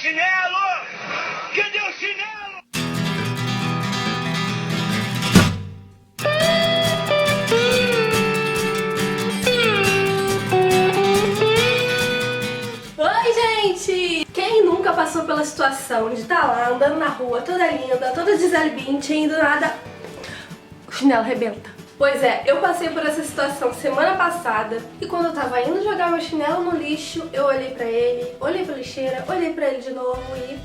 chinelo? Cadê o chinelo? Oi, gente! Quem nunca passou pela situação de estar lá andando na rua, toda linda, toda desalbinte, e do nada o chinelo arrebenta? Pois é, eu passei por essa situação semana passada e quando eu tava indo jogar meu chinelo no lixo, eu olhei pra ele, olhei pra lixeira, olhei pra ele de novo e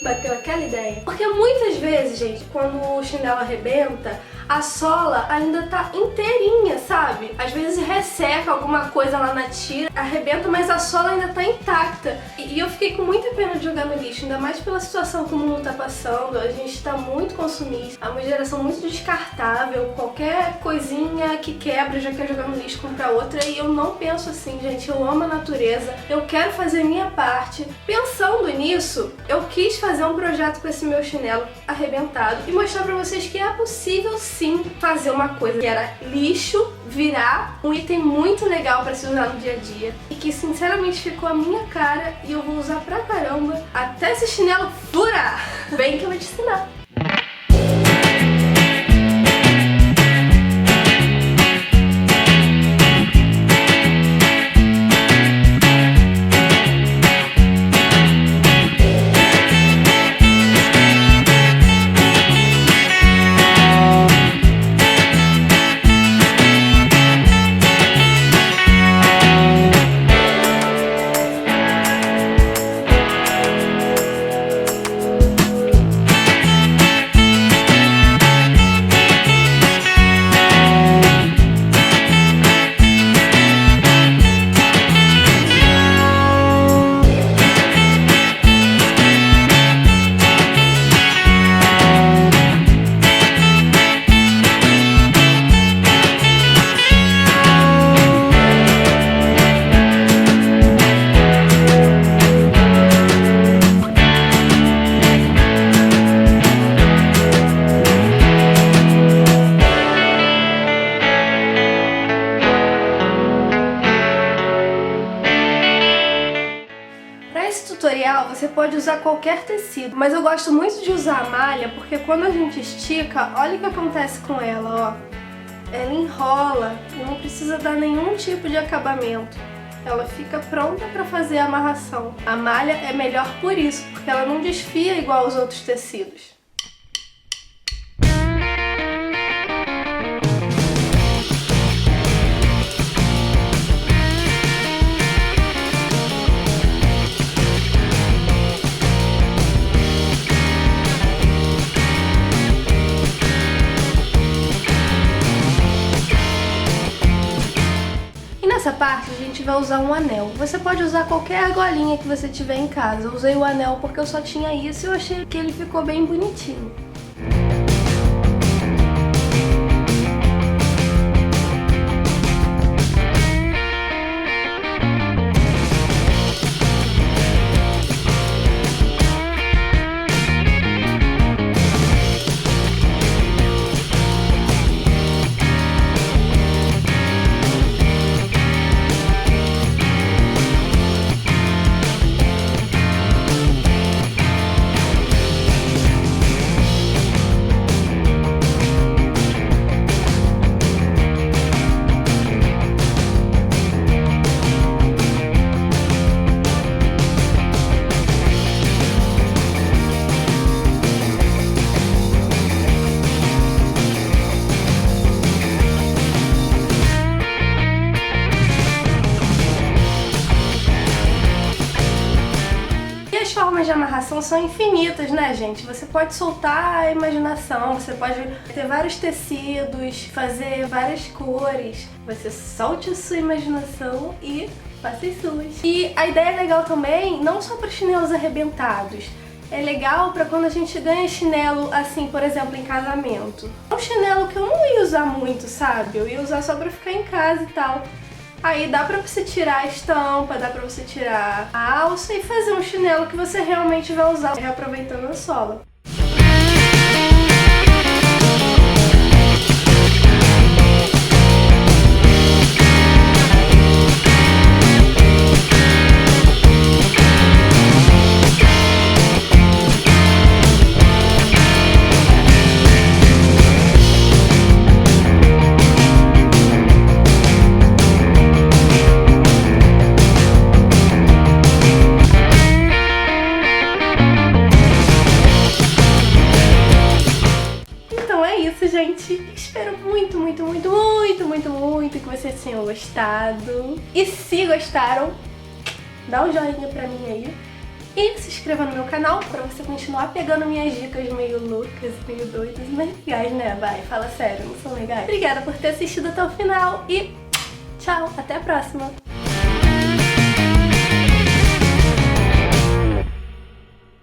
bateu aquela ideia. Porque muitas vezes, gente, quando o chinelo arrebenta, a sola ainda tá inteirinha, sabe? Às vezes resseca alguma coisa lá na tira, arrebenta, mas a sola ainda tá intacta. E eu fiquei com muita pena de jogar no lixo, ainda mais pela situação que o mundo tá passando. A gente tá muito consumista, é uma geração muito descartável, qualquer coisinha que quebra já quer jogar no lixo, comprar outra. E eu não penso assim, gente, eu amo a natureza, eu quero fazer a minha parte. Pensando nisso, eu quis fazer um projeto com esse meu chinelo arrebentado e mostrar pra vocês que é possível sim fazer uma coisa que era lixo virar um item muito legal pra se usar no dia a dia e que sinceramente ficou a minha cara e eu vou usar pra caramba até esse chinelo furar. Vem que eu vou te ensinar. Tutorial, você pode usar qualquer tecido, mas eu gosto muito de usar a malha porque quando a gente estica, olha o que acontece com ela, ó. Ela enrola e não precisa dar nenhum tipo de acabamento. Ela fica pronta para fazer a amarração. A malha é melhor por isso, porque ela não desfia igual aos outros tecidos. Nessa parte a gente vai usar um anel. Você pode usar qualquer argolinha que você tiver em casa. Eu usei o anel porque eu só tinha isso e eu achei que ele ficou bem bonitinho. Formas de amarração são infinitas, né, gente? Você pode soltar a imaginação, você pode ter vários tecidos, fazer várias cores. Você solte a sua imaginação e faça as suas. E a ideia é legal também, não só para chinelos arrebentados. É legal pra quando a gente ganha chinelo, assim, por exemplo, em casamento. É um chinelo que eu não ia usar muito, sabe? Eu ia usar só pra ficar em casa e tal. Aí dá pra você tirar a estampa, dá pra você tirar a alça e fazer um chinelo que você realmente vai usar, reaproveitando a sola. muito, muito, muito, muito, muito, muito que vocês tenham gostado. E se gostaram, dá um joinha pra mim aí. E se inscreva no meu canal pra você continuar pegando minhas dicas meio loucas, meio doidas, mas legais, né? Vai, fala sério, não são legais? Obrigada por ter assistido até o final e tchau, até a próxima!